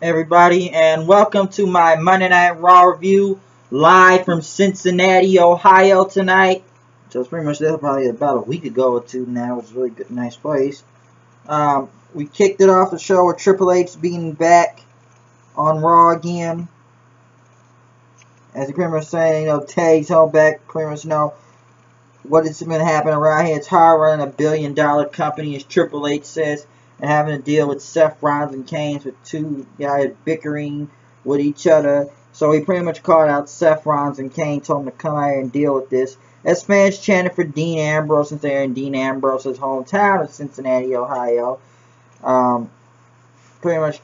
everybody, and welcome to my Monday Night Raw review live from Cincinnati, Ohio tonight. So it's pretty much there probably about a week ago or two now. It was a really good, nice place. We kicked it off the show with Triple H being back on Raw again. As he pretty much saying, Tag's held back, pretty much what has been happening around here. It's hard running a billion-dollar company, as Triple H says, and having to deal with Seth Rollins and Kane, with two guys bickering with each other. So he pretty much called out Seth Rollins and Kane, told him to come out here and deal with this. As fans chanted for Dean Ambrose, since they're in Dean Ambrose's hometown of Cincinnati, Ohio. Pretty much,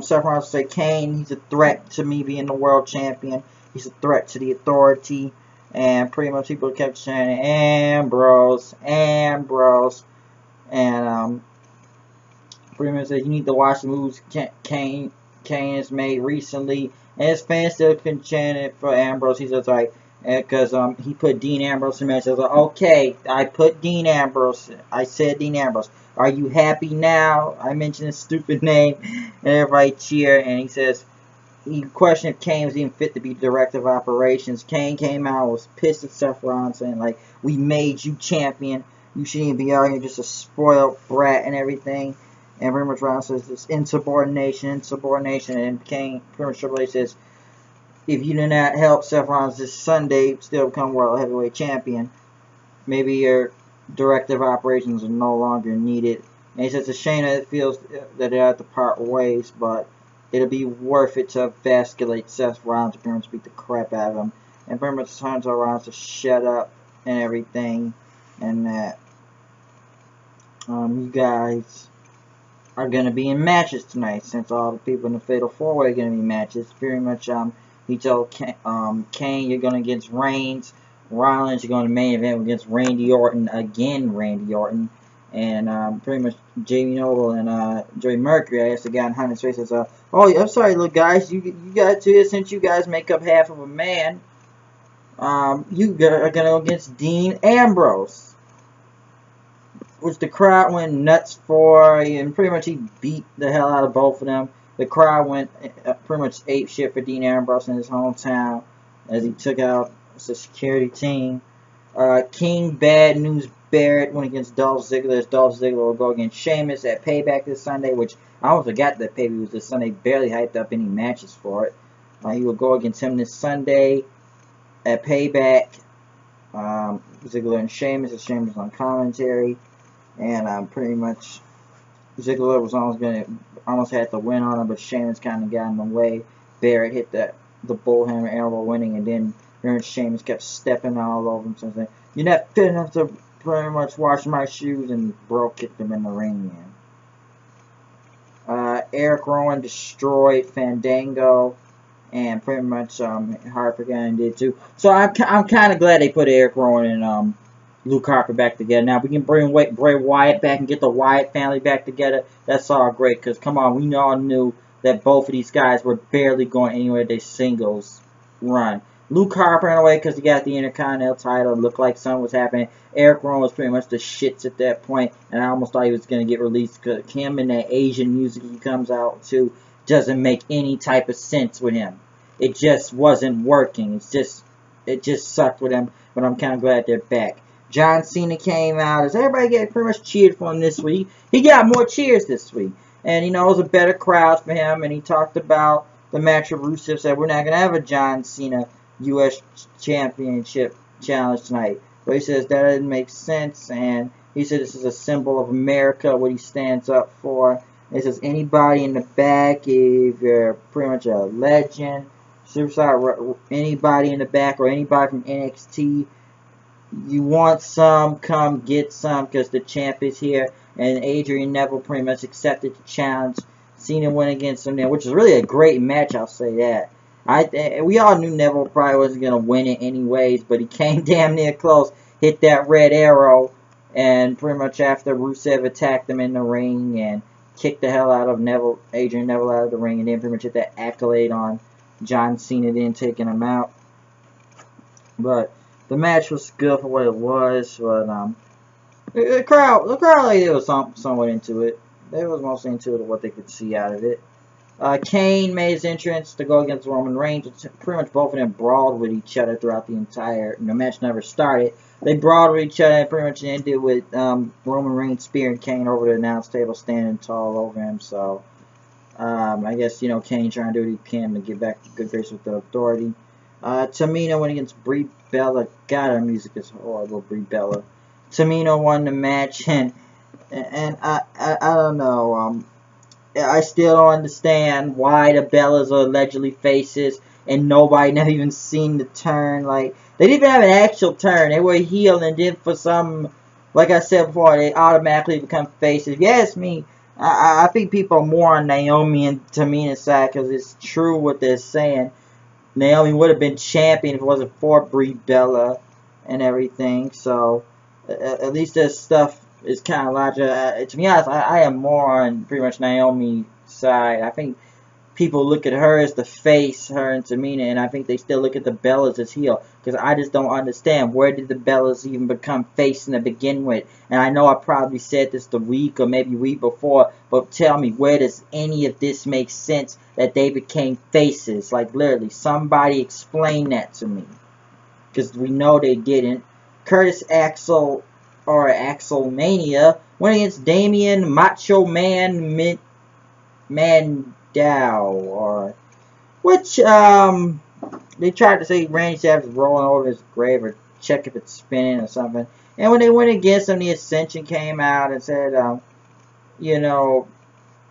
Seth Rollins said, Kane, he's a threat to me being the world champion. He's a threat to the authority. And pretty much people kept saying Ambrose, Ambrose. And pretty much said you need to watch the moves Kane has made recently. And his fans still can chant it for Ambrose. He says, like, because he put Dean Ambrose in the match. I was like, okay, I put Dean Ambrose. I said Dean Ambrose. Are you happy now? I mentioned his stupid name. And everybody cheered. And he says, he questioned if Kane was even fit to be director of operations. Kane came out, was pissed at Seth Rollins, saying, like, we made you champion. You shouldn't even be out here just a spoiled brat and everything. And pretty much Rollins says it's insubordination. And Kane, pretty much Triple H says, if you did not help Seth Rollins this Sunday still become world heavyweight champion, maybe your director of operations are no longer needed. And he says it's a shame that it feels that they have to part ways, but it'll be worth it to vasculate Seth Rollins to pretty much beat the crap out of him. And pretty much turns Rollins to shut up and everything. And that you guys are going to be in matches tonight, since all the people in the Fatal 4-Way are going to be matches. Pretty much, he told Kane, you're going against Reigns. Rollins, you're going to main event against Randy Orton. Again, Randy Orton. And pretty much Jamie Noble and Joey Mercury, I asked the guy in Hunter's face, says, oh, I'm sorry, look, guys, you got to it, since you guys make up half of a man. You are going to go against Dean Ambrose, which the crowd went nuts for, and pretty much he beat the hell out of both of them. The crowd went pretty much ape shit for Dean Ambrose in his hometown as he took out the security team. King Bad News Barrett went against Dolph Ziggler, as Dolph Ziggler will go against Sheamus at Payback this Sunday, which I almost forgot that Payback was this Sunday. Barely hyped up any matches for it. He will go against him this Sunday at Payback. Ziggler and Sheamus, as Sheamus on commentary. And pretty much Ziggler was almost had to win on him, but Sheamus kind of got in the way. Barrett hit the bullhammer elbow winning, and then Sheamus kept stepping all over him, saying, you're not fit enough to pretty much wash my shoes, and kicked him in the ring, man. Eric Rowan destroyed Fandango, and pretty much Harper Gunn did too. So I'm kind of glad they put Eric Rowan and Luke Harper back together. Now, we can bring Bray Wyatt back and get the Wyatt family back together. That's all great, because, come on, we all knew that both of these guys were barely going anywhere their singles run. Luke Harper, in a way, because he got the Intercontinental title and looked like something was happening. Eric Rowan was pretty much the shits at that point, and I almost thought he was going to get released, because him and that Asian music he comes out to doesn't make any type of sense with him. It just wasn't working. It just sucked with him, but I'm kind of glad they're back. John Cena came out, as everybody pretty much cheered for him this week. He got more cheers this week. And, it was a better crowd for him. And he talked about the match with Rusev, said we're not going to have a John Cena U.S. Championship challenge tonight. But he says that doesn't make sense. And he said this is a symbol of America, what he stands up for. And he says anybody in the back, if you're pretty much a legend, superstar, anybody in the back, or anybody from NXT, you want some, come get some, because the champ is here. And Adrian Neville pretty much accepted the challenge. Cena went against him there, which is really a great match, I'll say that. We all knew Neville probably wasn't going to win it anyways, but he came damn near close, hit that red arrow, and pretty much after Rusev attacked him in the ring and kicked the hell out of Adrian Neville out of the ring, and then pretty much hit that accolade on John Cena, then taking him out. But the match was good for what it was, but the crowd, like, they was somewhat into it. They was mostly into it, what they could see out of it. Kane made his entrance to go against Roman Reigns. Pretty much both of them brawled with each other throughout the entire. The match never started. They brawled with each other and pretty much ended with Roman Reigns spearing Kane over the announce table, standing tall over him. So I guess Kane trying to do what he can to get back to good grace with the Authority. Tamina went against Brie Bella. God, her music is horrible. Brie Bella. Tamina won the match, and I don't know. I still don't understand why the Bellas are allegedly faces and nobody never even seen the turn. Like, they didn't even have an actual turn. They were heel, and then for some, like I said before, they automatically become faces. If you ask me, I think people are more on Naomi and Tamina's side because it's true what they're saying. Naomi would have been champion if it wasn't for Brie Bella and everything. So at least this stuff is kind of logical. To be honest, I am more on pretty much Naomi's side. I think people look at her as the face, her and Tamina, and I think they still look at the Bellas as heel. Because I just don't understand, where did the Bellas even become face in to begin with? And I know I probably said this the week or maybe week before, but tell me, where does any of this make sense that they became faces? Like, literally, somebody explain that to me. Because we know they didn't. Curtis Axel, or Axelmania, went against Damian Macho Man Mandow, or which they tried to say Randy Savage was rolling over his grave or check if it's spinning or something. And when they went against him, the Ascension came out and said,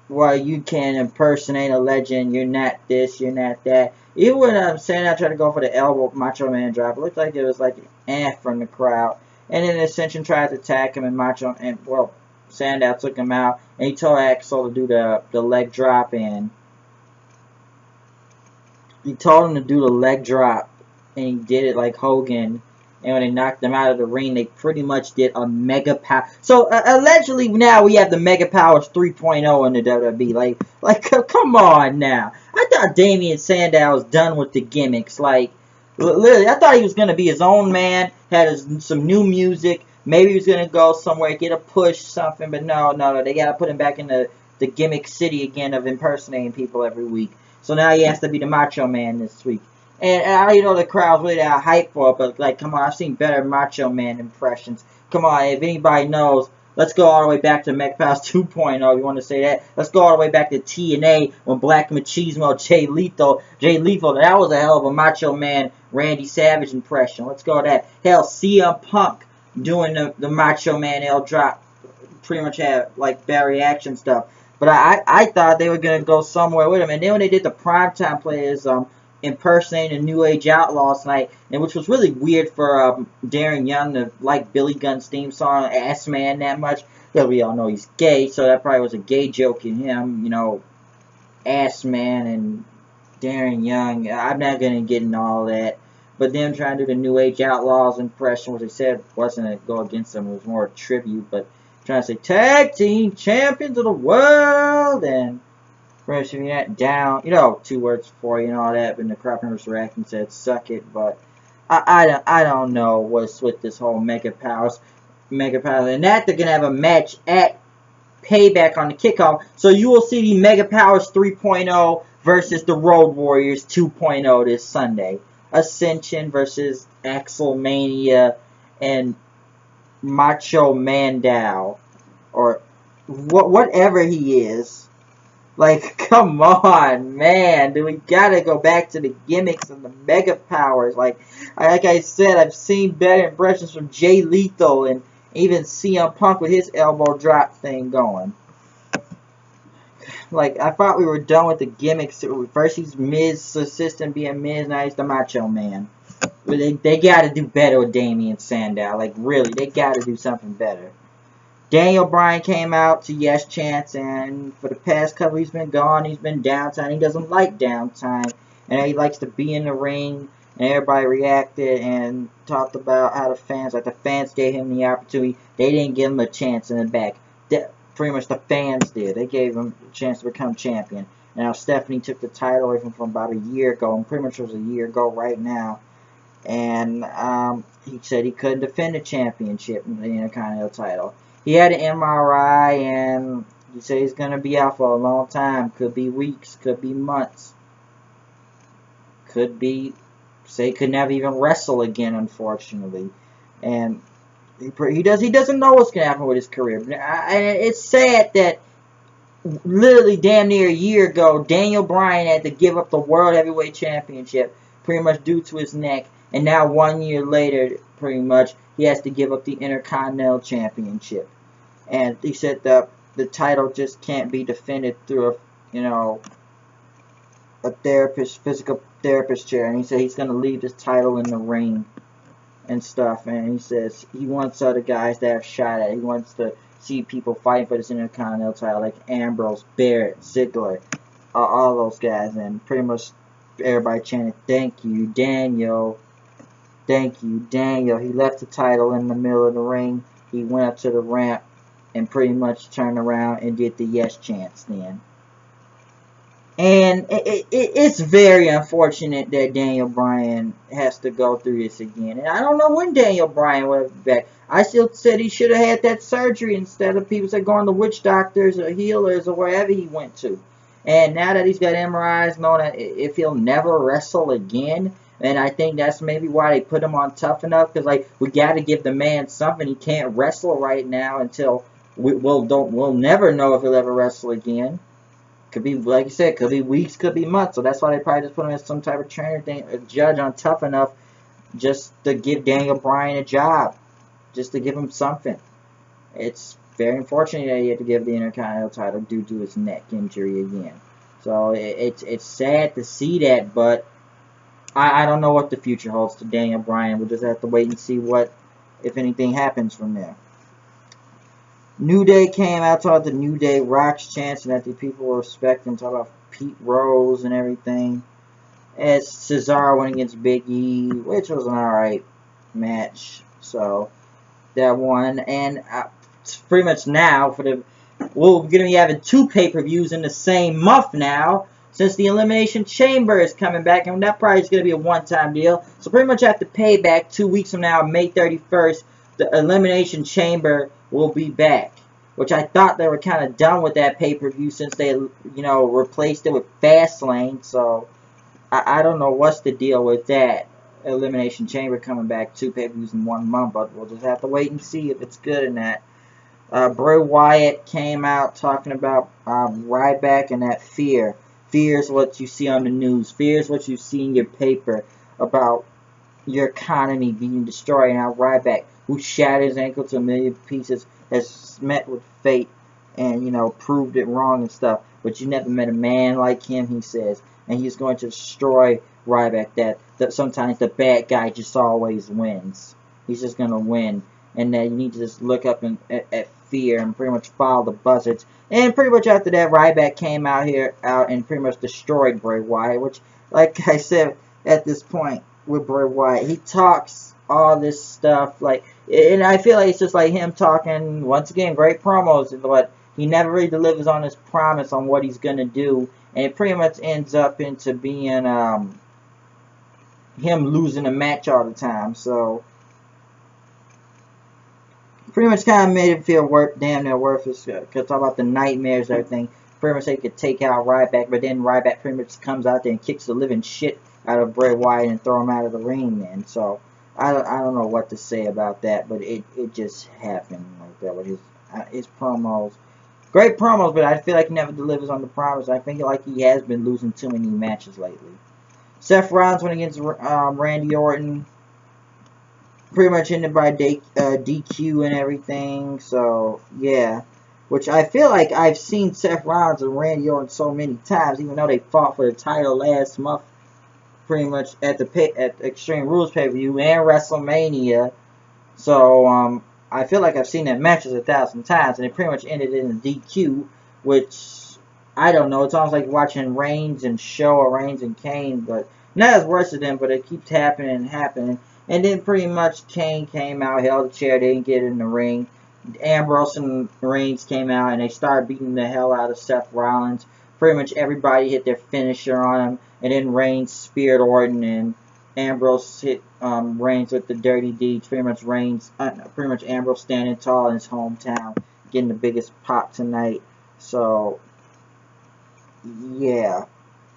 well, you can impersonate a legend. You're not this, you're not that. Even when Sandow tried to go for the elbow Macho Man drop, it looked like it was like an from the crowd. And then Ascension tried to attack him, and Sandow took him out, and he told Axel to do the leg drop, and he told him to do the leg drop, and he did it like Hogan. And when they knocked him out of the ring, they pretty much did a Mega Power. So allegedly now we have the Mega Powers 3.0 in the WWE. Like come on now. I thought Damian Sandow was done with the gimmicks. Like literally, I thought he was gonna be his own man. Had some new music. Maybe he was gonna go somewhere, get a push, something. But no. They gotta put him back in the gimmick city again of impersonating people every week. So now he has to be the Macho Man this week. And I already know the crowd's really that hype for it, but like, come on, I've seen better Macho Man impressions. Come on, if anybody knows, let's go all the way back to Mega Powers 2.0, if you want to say that. Let's go all the way back to TNA when Black Machismo, Jay Lethal, that was a hell of a Macho Man Randy Savage impression. Let's go with that. Hell, CM Punk doing the Macho Man L drop pretty much had like better reaction stuff. But I thought they were going to go somewhere with him. And then when they did the primetime players, impersonating the New Age Outlaws tonight, and which was really weird for Darren Young to like Billy Gunn's theme song, Ass Man, that much. Because we all know he's gay, so that probably was a gay joke in him, Ass Man and Darren Young. I'm not going to get into all that. But them trying to do the New Age Outlaws impression, which they said wasn't a go against them, it was more a tribute, but trying to say tag team champions of the world, and if you're not down, 2 words for you and all that, but the crowd members reacted and said, suck it, but I don't know what's with this whole Mega Powers, and that they're going to have a match at Payback on the kickoff, so you will see the Mega Powers 3.0 versus the Road Warriors 2.0 this Sunday. Ascension versus Axelmania and Macho Mandow, or whatever he is. Like, come on, man. We gotta go back to the gimmicks and the Mega Powers. Like I said, I've seen better impressions from Jay Lethal and even CM Punk with his elbow drop thing going. Like, I thought we were done with the gimmicks. First he's Miz's assistant being Miz, now he's the Macho Man. They gotta do better with Damian Sandow. Like, really, they gotta do something better. Daniel Bryan came out to Yes Chance, and for the past couple, he's been gone. He's been downtime. He doesn't like downtime, and he likes to be in the ring. And everybody reacted and talked about how the fans gave him the opportunity. They didn't give him a chance in the back. Pretty much the fans did. They gave him a chance to become champion. Now Stephanie took the title away from about a year ago, and pretty much it was a year ago right now. And he said he couldn't defend the championship, the Intercontinental title. He had an MRI, and He said he's going to be out for a long time. Could be weeks, could be months. Could be, say, could never even wrestle again, unfortunately. And he doesn't know what's going to happen with his career. And it's sad that literally damn near a year ago, Daniel Bryan had to give up the World Heavyweight Championship pretty much due to his neck. And now 1 year later, pretty much, he has to give up the Intercontinental Championship. And he said the title just can't be defended through a physical therapist chair. And he said he's going to leave this title in the ring and stuff. And he says he wants other guys to have shot at it. He wants to see people fighting for this Intercontinental title, like Ambrose, Barrett, Ziggler, all those guys. And pretty much everybody chanted, "Thank you, Daniel. Thank you, Daniel." He left the title in the middle of the ring. He went up to the ramp and pretty much turned around and did the yes chants then. And it's very unfortunate that Daniel Bryan has to go through this again. And I don't know when Daniel Bryan will be back. I still said he should have had that surgery instead of people that going to witch doctors or healers or wherever he went to. And now that he's got MRIs, knowing that if he'll never wrestle again, and I think that's maybe why they put him on Tough Enough, because like we got to give the man something. He can't wrestle right now until we'll never know if he'll ever wrestle again. Could be, like you said, could be weeks, could be months. So that's why they probably just put him as some type of trainer thing, a judge on Tough Enough, just to give Daniel Bryan a job, just to give him something. It's very unfortunate that he had to give the Intercontinental title due to his neck injury again. So it's sad to see that, but I don't know what the future holds to Daniel Bryan. We'll just have to wait and see what, if anything, happens from there. New Day came out, talked the New Day Rock's chance, and that the people were respecting, talk about Pete Rose and everything. As Cesaro went against Big E, which was an alright match. So that one, and pretty much now for the we're going to be having 2 pay-per-views in the same month now, since the Elimination Chamber is coming back, and that probably is going to be a one-time deal. So pretty much after Payback, 2 weeks from now, May 31st, the Elimination Chamber will be back. Which I thought they were kind of done with that pay-per-view since they, replaced it with Fastlane. So I don't know what's the deal with that. Elimination Chamber coming back, 2 pay-per-views in 1 month, but we'll just have to wait and see if it's good in that. Bray Wyatt came out talking about Ryback and that fear. Fear is what you see on the news. Fear is what you see in your paper about your economy being destroyed. And how Ryback, who shattered his ankle to a million pieces, has met with fate and, proved it wrong and stuff. But you never met a man like him, he says. And he's going to destroy Ryback. That sometimes the bad guy just always wins. He's just going to win. And that you need to just look up at fear and pretty much follow the buzzards. And pretty much after that, Ryback came out and pretty much destroyed Bray Wyatt. Which, like I said, at this point with Bray Wyatt, he talks all this stuff. And I feel like it's just like him talking, once again, great promos. But he never really delivers on his promise on what he's going to do. And it pretty much ends up into being him losing a match all the time. So pretty much kind of made him feel damn near worthless. Because talk about the nightmares and everything. Pretty much they could take out Ryback, but then Ryback pretty much comes out there and kicks the living shit out of Bray Wyatt and throw him out of the ring then. So I don't know what to say about that, but it just happened like that with his promos. Great promos, but I feel like he never delivers on the promise. I think like he has been losing too many matches lately. Seth Rollins went against Randy Orton. Pretty much ended by DQ and everything. So, yeah. Which I feel like I've seen Seth Rollins and Randy Orton so many times, even though they fought for the title last month. Pretty much at Extreme Rules pay-per-view and WrestleMania. So, I feel like I've seen that matches 1,000 times, and it pretty much ended in a DQ, which, I don't know, it's almost like watching Reigns and Show or Reigns and Kane, but not as worse as them, but it keeps happening and happening. And then pretty much Kane came out, held the chair, they didn't get in the ring. Ambrose and Reigns came out, and they started beating the hell out of Seth Rollins. Pretty much everybody hit their finisher on him, and then Reigns speared Orton, and Ambrose hit Reigns with the dirty deeds. Pretty much Ambrose standing tall in his hometown, getting the biggest pop tonight. So, yeah.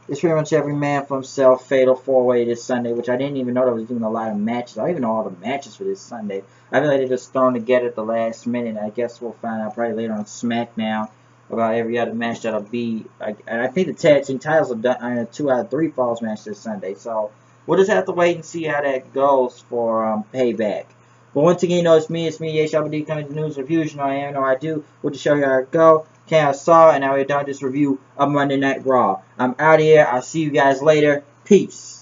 It's pretty much every man for himself, fatal 4-way this Sunday, which I didn't even know they was doing a lot of matches. I don't even know all the matches for this Sunday. I feel like they're just thrown together at the last minute. I guess we'll find out probably later on SmackDown about every other match that'll be. And I think the tag team titles are done on a 2 out of 3 falls match this Sunday. So we'll just have to wait and see how that goes for Payback. But once again, it's me, Shabba coming to news reviews. I know I do. We'll just show you how it go. I saw, and now we're done this review of Monday Night Raw. I'm out of here. I'll see you guys later. Peace.